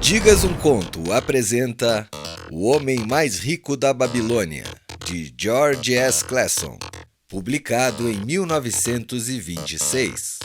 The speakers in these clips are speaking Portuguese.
Digas um Conto apresenta O Homem Mais Rico da Babilônia, de George S. Clason, publicado em 1926.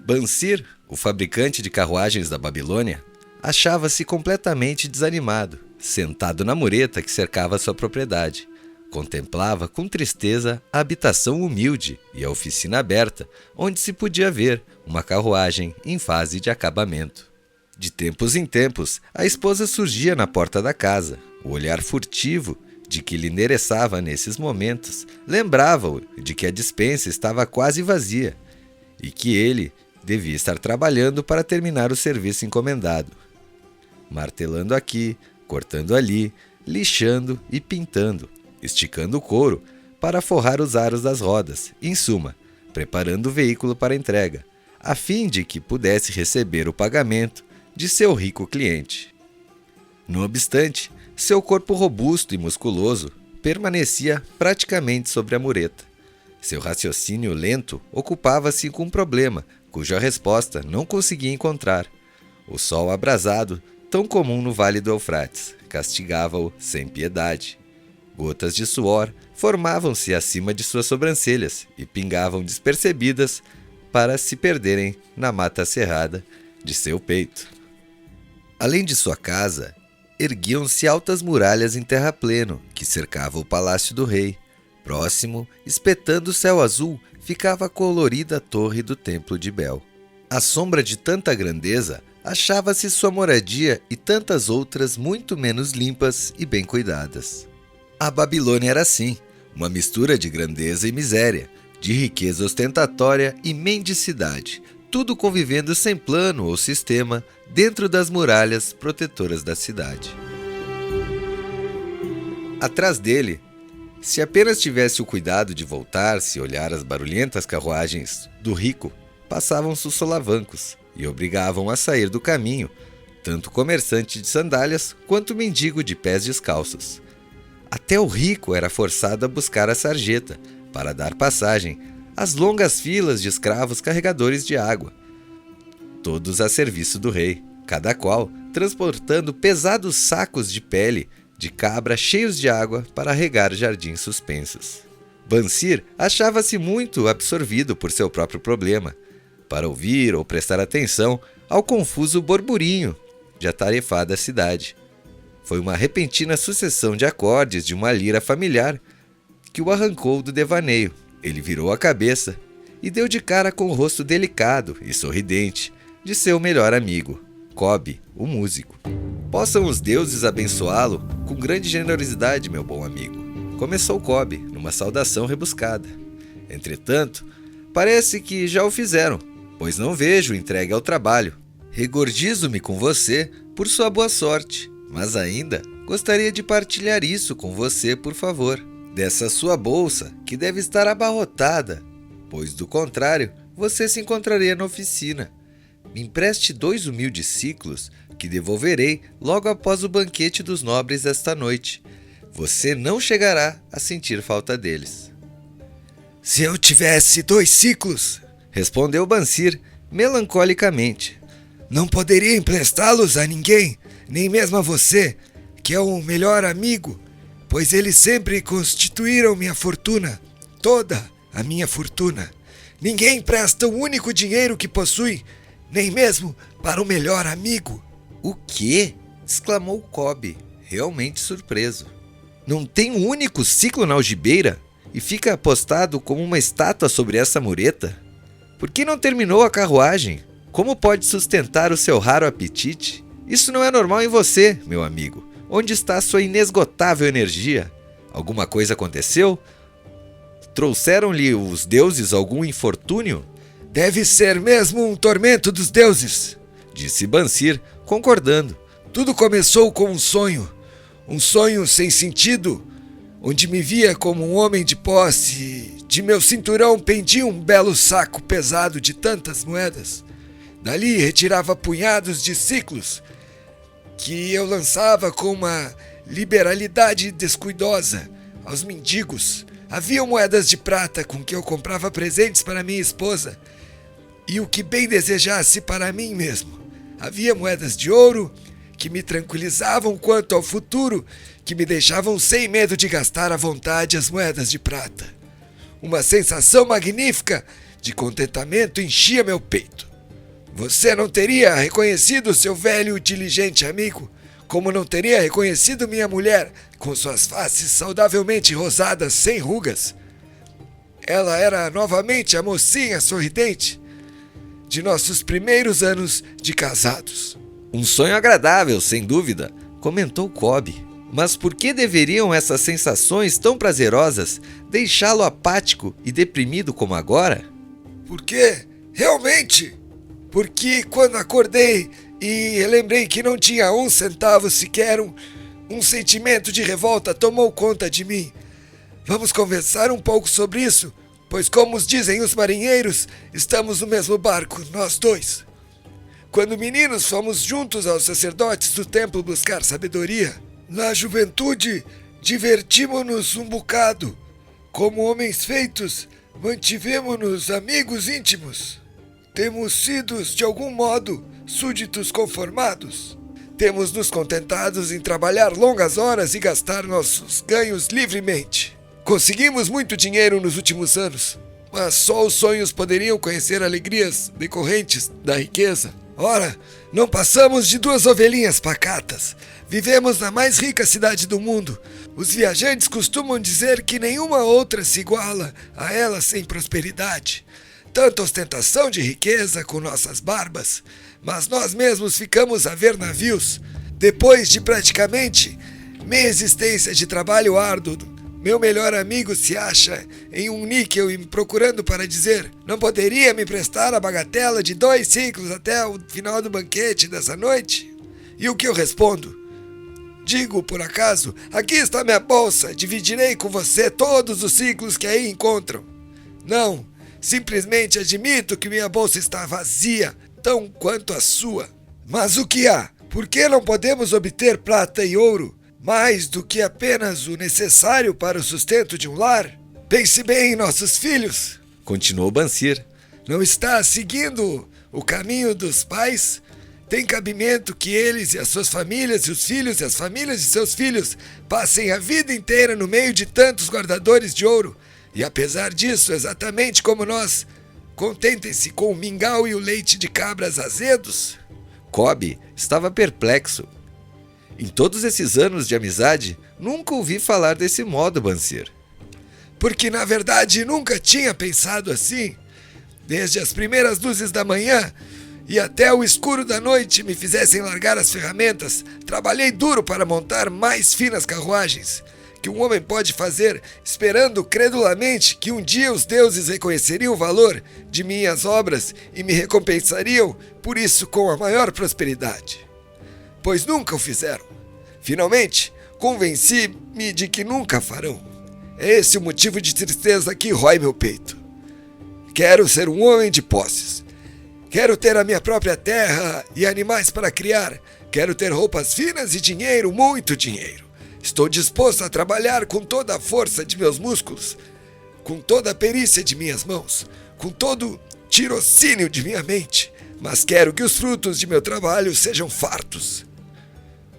Bansir, o fabricante de carruagens da Babilônia, achava-se completamente desanimado, sentado na mureta que cercava sua propriedade. Contemplava com tristeza a habitação humilde e a oficina aberta, onde se podia ver uma carruagem em fase de acabamento. De tempos em tempos, a esposa surgia na porta da casa. O olhar furtivo de que lhe endereçava nesses momentos lembrava-o de que a despensa estava quase vazia e que ele devia estar trabalhando para terminar o serviço encomendado. Martelando aqui, cortando ali, lixando e pintando, esticando o couro para forrar os aros das rodas, em suma, preparando o veículo para entrega, a fim de que pudesse receber o pagamento de seu rico cliente. No obstante, seu corpo robusto e musculoso permanecia praticamente sobre a mureta. Seu raciocínio lento ocupava-se com um problema cuja resposta não conseguia encontrar. O sol abrasado, tão comum no Vale do Eufrates, castigava-o sem piedade. Gotas de suor formavam-se acima de suas sobrancelhas e pingavam despercebidas para se perderem na mata cerrada de seu peito. Além de sua casa, erguiam-se altas muralhas em terrapleno que cercavam o palácio do rei. Próximo, espetando o céu azul, ficava a colorida torre do templo de Bel. À sombra de tanta grandeza, achava-se sua moradia e tantas outras muito menos limpas e bem cuidadas. A Babilônia era assim, uma mistura de grandeza e miséria, de riqueza ostentatória e mendicidade, tudo convivendo sem plano ou sistema dentro das muralhas protetoras da cidade. Atrás dele, se apenas tivesse o cuidado de voltar-se e olhar as barulhentas carruagens do rico, passavam-se os solavancos e obrigavam a sair do caminho tanto comerciante de sandálias quanto mendigo de pés descalços. Até o rico era forçado a buscar a sarjeta para dar passagem às longas filas de escravos carregadores de água, todos a serviço do rei, cada qual transportando pesados sacos de pele de cabra cheios de água para regar jardins suspensos. Bansir achava-se muito absorvido por seu próprio problema, para ouvir ou prestar atenção ao confuso borburinho de atarefada cidade. Foi uma repentina sucessão de acordes de uma lira familiar que o arrancou do devaneio. Ele virou a cabeça e deu de cara com o rosto delicado e sorridente de seu melhor amigo, Cobb, o músico. Possam os deuses abençoá-lo com grande generosidade, meu bom amigo, começou Cobb, numa saudação rebuscada. Entretanto, parece que já o fizeram, pois não vejo entregue ao trabalho. Regordizo-me com você por sua boa sorte, mas ainda gostaria de partilhar isso com você, por favor, dessa sua bolsa, que deve estar abarrotada, pois, do contrário, você se encontraria na oficina. Me empreste 2 humildes ciclos, que devolverei logo após o banquete dos nobres esta noite. Você não chegará a sentir falta deles. Se eu tivesse 2 ciclos, respondeu Bansir melancolicamente, não poderia emprestá-los a ninguém, nem mesmo a você, que é o melhor amigo, pois eles sempre constituíram minha fortuna, toda a minha fortuna. Ninguém empresta o único dinheiro que possui, nem mesmo para o melhor amigo. O quê? Exclamou Cobb, realmente surpreso. Não tem um único ciclo na algibeira e fica apostado como uma estátua sobre essa mureta? Por que não terminou a carruagem? Como pode sustentar o seu raro apetite? Isso não é normal em você, meu amigo. Onde está a sua inesgotável energia? Alguma coisa aconteceu? Trouxeram-lhe os deuses algum infortúnio? Deve ser mesmo um tormento dos deuses, disse Bansir, concordando. Tudo começou com um sonho sem sentido, onde me via como um homem de posse. De meu cinturão pendia um belo saco pesado de tantas moedas. Dali retirava punhados de ciclos, que eu lançava com uma liberalidade descuidosa aos mendigos, Havia moedas de prata com que eu comprava presentes para minha esposa e o que bem desejasse para mim mesmo. Havia moedas de ouro que me tranquilizavam quanto ao futuro, que me deixavam sem medo de gastar à vontade as moedas de prata. Uma sensação magnífica de contentamento enchia meu peito. Você não teria reconhecido seu velho e diligente amigo, como não teria reconhecido minha mulher, com suas faces saudavelmente rosadas, sem rugas. Ela era novamente a mocinha sorridente de nossos primeiros anos de casados. Um sonho agradável, sem dúvida, comentou Cobb. Mas por que deveriam essas sensações tão prazerosas deixá-lo apático e deprimido como agora? Porque, realmente, porque quando acordei e lembrei que não tinha 1 centavo sequer, um sentimento de revolta tomou conta de mim. Vamos conversar um pouco sobre isso, pois como dizem os marinheiros, estamos no mesmo barco, nós dois. Quando meninos fomos juntos aos sacerdotes do templo buscar sabedoria. Na juventude, divertimos-nos um bocado. Como homens feitos, mantivemos-nos amigos íntimos. Temos sido, de algum modo, súditos conformados. Temos nos contentados em trabalhar longas horas e gastar nossos ganhos livremente. Conseguimos muito dinheiro nos últimos anos, mas só os sonhos poderiam conhecer alegrias decorrentes da riqueza. Ora, não passamos de 2 ovelhinhas pacatas. Vivemos na mais rica cidade do mundo. Os viajantes costumam dizer que nenhuma outra se iguala a ela sem prosperidade. Tanta ostentação de riqueza com nossas barbas, mas nós mesmos ficamos a ver navios. Depois de praticamente meia existência de trabalho árduo, meu melhor amigo se acha em um níquel e me procurando para dizer: não poderia me prestar a bagatela de 2 ciclos até o final do banquete dessa noite? E o que eu respondo? Digo, por acaso, aqui está minha bolsa, dividirei com você todos os ciclos que aí encontram. Não, simplesmente admito que minha bolsa está vazia, tão quanto a sua. Mas o que há? Por que não podemos obter prata e ouro? Mais do que apenas o necessário para o sustento de um lar? Pense bem em nossos filhos, continuou Bansir. Não está seguindo o caminho dos pais? Tem cabimento que eles e as suas famílias, e os filhos e as famílias de seus filhos, passem a vida inteira no meio de tantos guardadores de ouro, e apesar disso, exatamente como nós, contentem-se com o mingau e o leite de cabras azedos? Cobb estava perplexo. Em todos esses anos de amizade, nunca ouvi falar desse modo, Bansir. Porque, na verdade, nunca tinha pensado assim. Desde as primeiras luzes da manhã e até o escuro da noite me fizessem largar as ferramentas, trabalhei duro para montar mais finas carruagens que um homem pode fazer, esperando credulamente que um dia os deuses reconheceriam o valor de minhas obras e me recompensariam por isso com a maior prosperidade. Pois nunca o fizeram. Finalmente, convenci-me de que nunca farão. É esse o motivo de tristeza que rói meu peito. Quero ser um homem de posses. Quero ter a minha própria terra e animais para criar. Quero ter roupas finas e dinheiro, muito dinheiro. Estou disposto a trabalhar com toda a força de meus músculos, com toda a perícia de minhas mãos, com todo o tirocínio de minha mente, mas quero que os frutos de meu trabalho sejam fartos.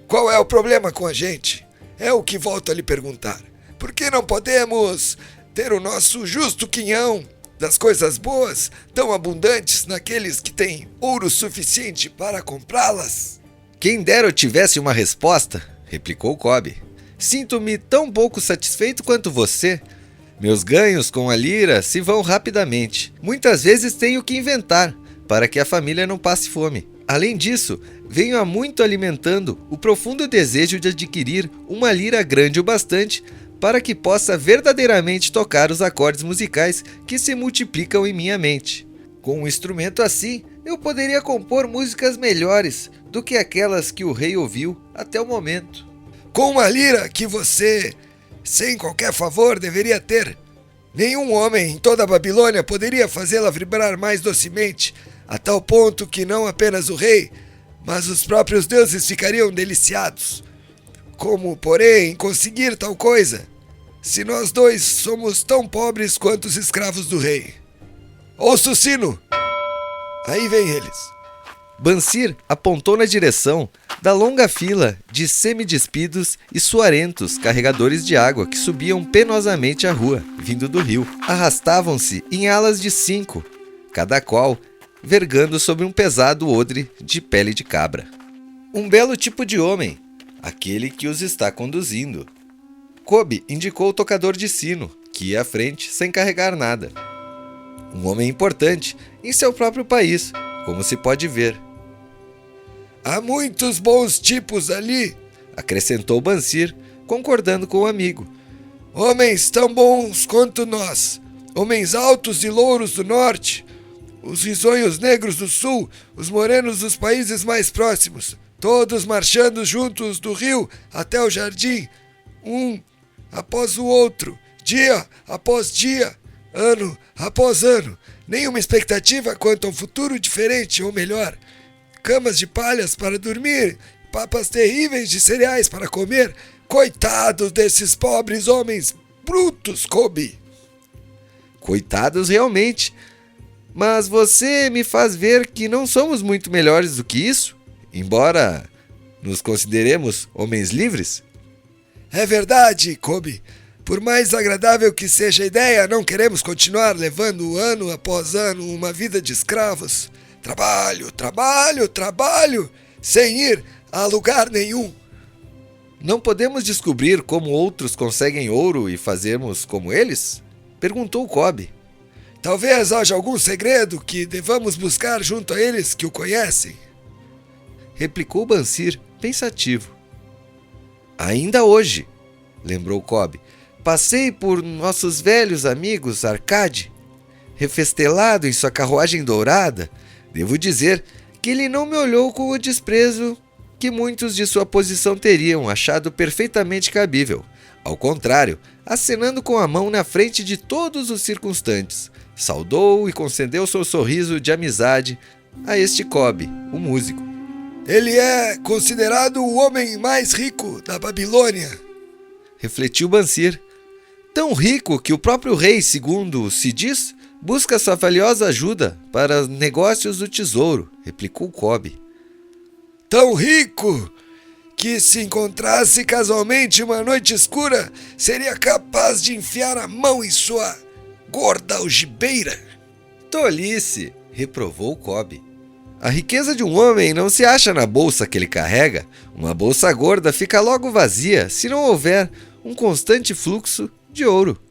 Qual é o problema com a gente? É o que volto a lhe perguntar. Por que não podemos ter o nosso justo quinhão das coisas boas, tão abundantes naqueles que têm ouro suficiente para comprá-las? Quem dera eu tivesse uma resposta, replicou Cobb. Sinto-me tão pouco satisfeito quanto você. Meus ganhos com a lira se vão rapidamente. Muitas vezes tenho que inventar, para que a família não passe fome. Além disso, venho há muito alimentando o profundo desejo de adquirir uma lira grande o bastante para que possa verdadeiramente tocar os acordes musicais que se multiplicam em minha mente. Com um instrumento assim, eu poderia compor músicas melhores do que aquelas que o rei ouviu até o momento. Com uma lira que você, sem qualquer favor, deveria ter. Nenhum homem em toda a Babilônia poderia fazê-la vibrar mais docemente, a tal ponto que não apenas o rei, mas os próprios deuses ficariam deliciados. Como, porém, conseguir tal coisa? se nós dois somos tão pobres quanto os escravos do rei. Ouça o sino! Aí vem eles. Bansir apontou na direção da longa fila de semidespidos e suarentos carregadores de água que subiam penosamente a rua, vindo do rio. Arrastavam-se em alas de 5, cada qual vergando sobre um pesado odre de pele de cabra. Um belo tipo de homem, aquele que os está conduzindo. Kobe indicou o tocador de sino, que ia à frente sem carregar nada. Um homem importante em seu próprio país, como se pode ver. Há muitos bons tipos ali, acrescentou Bansir, concordando com o amigo. Homens tão bons quanto nós, homens altos e louros do norte, os risonhos negros do sul, os morenos dos países mais próximos, todos marchando juntos do rio até o jardim, um após o outro, dia após dia, ano após ano. Nenhuma expectativa quanto a um futuro diferente ou melhor. Camas de palhas para dormir, papas terríveis de cereais para comer. Coitados desses pobres homens brutos, Kobe. Coitados realmente. Mas você me faz ver que não somos muito melhores do que isso, embora nos consideremos homens livres. É verdade, Kobe. Por mais agradável que seja a ideia, não queremos continuar levando ano após ano uma vida de escravos. Trabalho, trabalho, trabalho, sem ir a lugar nenhum. Não podemos descobrir como outros conseguem ouro e fazermos como eles? Perguntou Kobe. Talvez haja algum segredo que devamos buscar junto a eles que o conhecem. Replicou Bansir, pensativo. Ainda hoje, lembrou Kobe, passei por nossos velhos amigos Arcade, refestelado em sua carruagem dourada. Devo dizer que ele não me olhou com o desprezo que muitos de sua posição teriam achado perfeitamente cabível. Ao contrário, acenando com a mão na frente de todos os circunstantes, saudou e concedeu seu sorriso de amizade a este Kobe, o músico. Ele é considerado o homem mais rico da Babilônia, refletiu Bansir. Tão rico que o próprio rei, segundo se diz, busca sua valiosa ajuda para negócios do tesouro, replicou Kobe. Tão rico que, se encontrasse casualmente uma noite escura, seria capaz de enfiar a mão em sua gorda algibeira. Tolice, reprovou Kobe. A riqueza de um homem não se acha na bolsa que ele carrega. Uma bolsa gorda fica logo vazia se não houver um constante fluxo de ouro.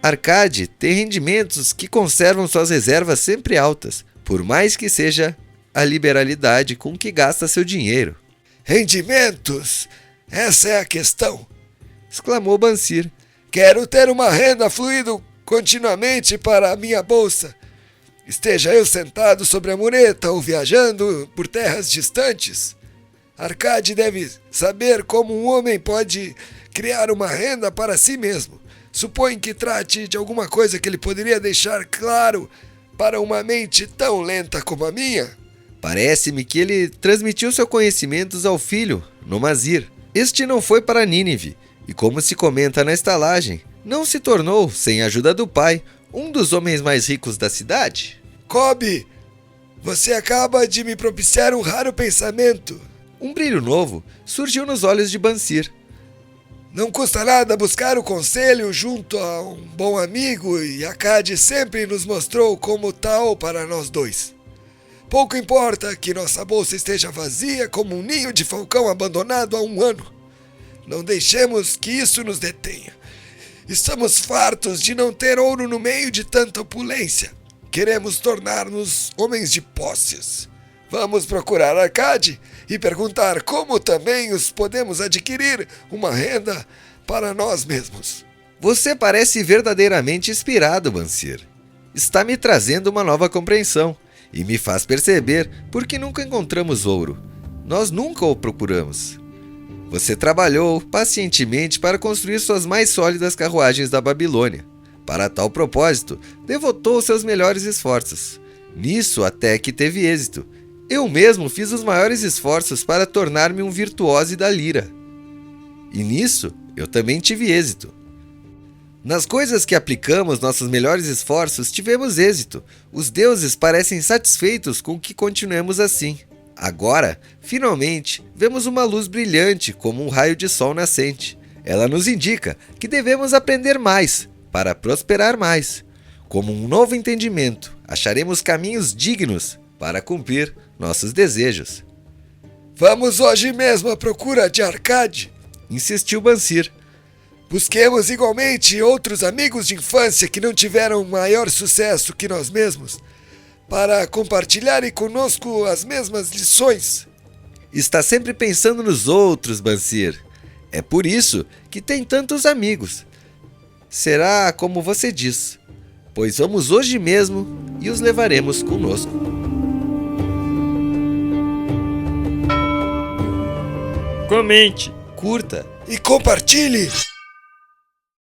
Arcade tem rendimentos que conservam suas reservas sempre altas, por mais que seja a liberalidade com que gasta seu dinheiro. Rendimentos? Essa é a questão, exclamou Bansir. Quero ter uma renda fluindo continuamente para a minha bolsa. Esteja eu sentado sobre a mureta ou viajando por terras distantes. Arcade deve saber como um homem pode criar uma renda para si mesmo. Supõe que trate de alguma coisa que ele poderia deixar claro para uma mente tão lenta como a minha. Parece-me que ele transmitiu seus conhecimentos ao filho, Nomazir. Este não foi para Nínive, e como se comenta na estalagem, não se tornou, sem a ajuda do pai, um dos homens mais ricos da cidade. Kobe, você acaba de me propiciar um raro pensamento. Um brilho novo surgiu nos olhos de Bansir. Não custa nada buscar o conselho junto a um bom amigo, e Arcade sempre nos mostrou como tal para nós dois. Pouco importa que nossa bolsa esteja vazia como um ninho de falcão abandonado há um ano. Não deixemos que isso nos detenha. Estamos fartos de não ter ouro no meio de tanta opulência. Queremos tornar-nos homens de posses. Vamos procurar Arcade e perguntar como também os podemos adquirir uma renda para nós mesmos. Você parece verdadeiramente inspirado, Bansir. Está me trazendo uma nova compreensão e me faz perceber por que nunca encontramos ouro. Nós nunca o procuramos. Você trabalhou pacientemente para construir suas mais sólidas carruagens da Babilônia. Para tal propósito, devotou seus melhores esforços. Nisso até que teve êxito. Eu mesmo fiz os maiores esforços para tornar-me um virtuose da lira. E nisso eu também tive êxito. Nas coisas que aplicamos nossos melhores esforços, tivemos êxito. Os deuses parecem satisfeitos com que continuemos assim. Agora, finalmente, vemos uma luz brilhante como um raio de sol nascente. Ela nos indica que devemos aprender mais para prosperar mais. Como um novo entendimento, acharemos caminhos dignos para cumprir nossos desejos. Vamos hoje mesmo à procura de Arcade, insistiu Bansir. Busquemos igualmente outros amigos de infância que não tiveram maior sucesso que nós mesmos, para compartilharem conosco as mesmas lições. Está sempre pensando nos outros, Bansir. É por isso que tem tantos amigos. Será como você diz, pois vamos hoje mesmo e os levaremos conosco. Comente, curta e compartilhe!